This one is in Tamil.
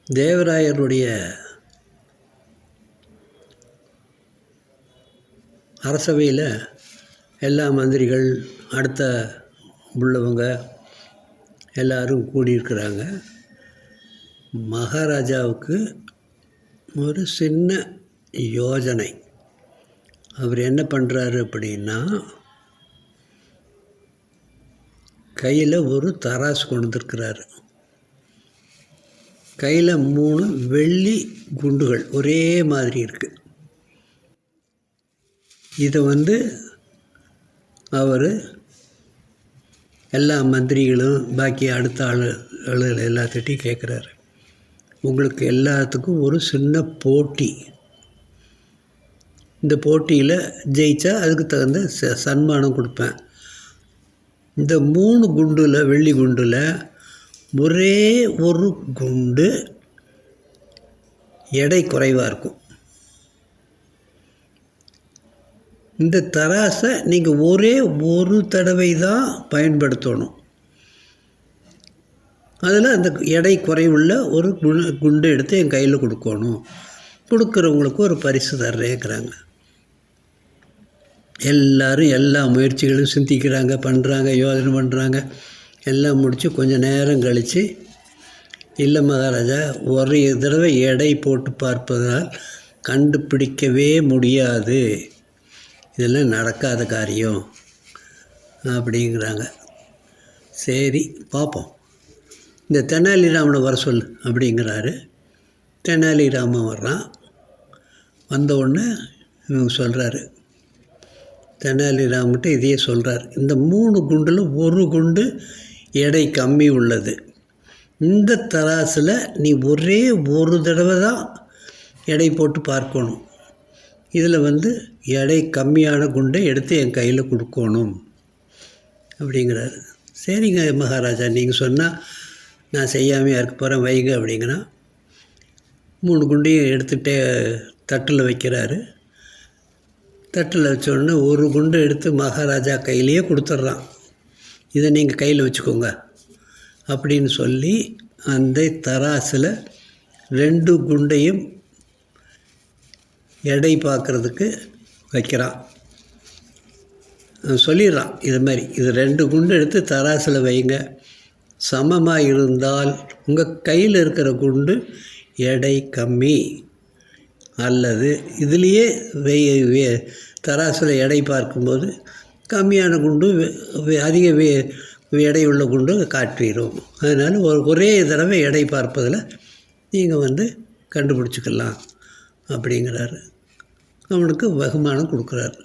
தேவராயருடைய அரசவையில் எல்லா மந்திரிகள் அடுத்த உள்ளவங்க எல்லோரும் கூடியிருக்கிறாங்க. மகாராஜாவுக்கு ஒரு சின்ன யோஜனை. அவர் என்ன பண்ணுறாரு அப்படின்னா, கையில் ஒரு தராசு கொண்டு வந்துருக்கிறாரு. கையில் 3 வெள்ளி குண்டுகள் ஒரே மாதிரி இருக்குது. இதை அவர் எல்லா மந்திரிகளும் பாக்கி அடுத்த ஆளுகள் எல்லாத்திட்டையும் கேட்குறாரு. உங்களுக்கு எல்லாத்துக்கும் ஒரு சின்ன போட்டி. இந்த போட்டியில் ஜெயித்தா அதுக்கு தகுந்த சன்மானம் கொடுப்பேன். இந்த 3 குண்டில் வெள்ளி குண்டில் ஒரே ஒரு குண்டு எடை குறைவாக இருக்கும். இந்த தராசை நீங்கள் ஒரே ஒரு தடவை தான் பயன்படுத்தணும். அதில் அந்த எடை குறைவுள்ள ஒரு குண்டு எடுத்து என் கையில் கொடுக்கணும். கொடுக்குறவங்களுக்கு ஒரு பரிசு தர்றேங்கிறாங்க. எல்லோரும் எல்லா முயற்சிகளும் சிந்திக்கிறாங்க, பண்ணுறாங்க, யோசனை பண்ணுறாங்க. எல்லாம் முடித்து கொஞ்சம் நேரம் கழித்து, இல்லை மகாராஜா, ஒரு தடவை எடை போட்டு பார்ப்பதால் கண்டுபிடிக்கவே முடியாது, இதெல்லாம் நடக்காத காரியம் அப்படிங்கிறாங்க. சரி பார்ப்போம், இந்த தெனாலிராமனை வர சொல் அப்படிங்கிறாரு. தெனாலிராமன் வர்றான். வந்தவுடனே இவங்க சொல்கிறாரு, தெனாலிராமன்கிட்ட இதையே சொல்கிறார். இந்த 3 குண்டில் ஒரு குண்டு எடை கம்மி உள்ளது. இந்த தராசில் நீ ஒரே ஒரு தடவை தான் எடை போட்டு பார்க்கணும். இதில் எடை கம்மியான குண்டை எடுத்து என் கையில் கொடுக்கணும் அப்படிங்கிறாரு. சரிங்க மகாராஜா, நீங்கள் சொன்னால் நான் செய்யாமையாக இருக்க போகிறேன், வைங்க அப்படிங்கிறான். 3 குண்டையும் எடுத்துகிட்டே தட்டில் வைக்கிறாரு. தட்டில் வச்சோடனே ஒரு குண்டு எடுத்து மகாராஜா கையிலேயே கொடுத்துட்றான். இதை நீங்கள் கையில் வச்சுக்கோங்க அப்படின்னு சொல்லி அந்த தராசில் 2 குண்டையும் எடை பார்க்குறதுக்கு வைக்கிறான். சொல்லிடுறான், இது மாதிரி இது 2 குண்டு எடுத்து தராசில் வைங்க, சமமாக இருந்தால் உங்கள் கையில் இருக்கிற குண்டு எடை கம்மி, அல்லது இதுலேயே தராசில் எடை பார்க்கும்போது கம்மியான குண்டு அதிக எடையுள்ள குண்டு காட்டிடும். அதனால் ஒரே தடவை எடை பார்ப்பதில் நீங்கள் கண்டுபிடிச்சிக்கலாம் அப்படிங்கிறாரு. அவனுக்கு வெகுமானம் கொடுக்குறாரு.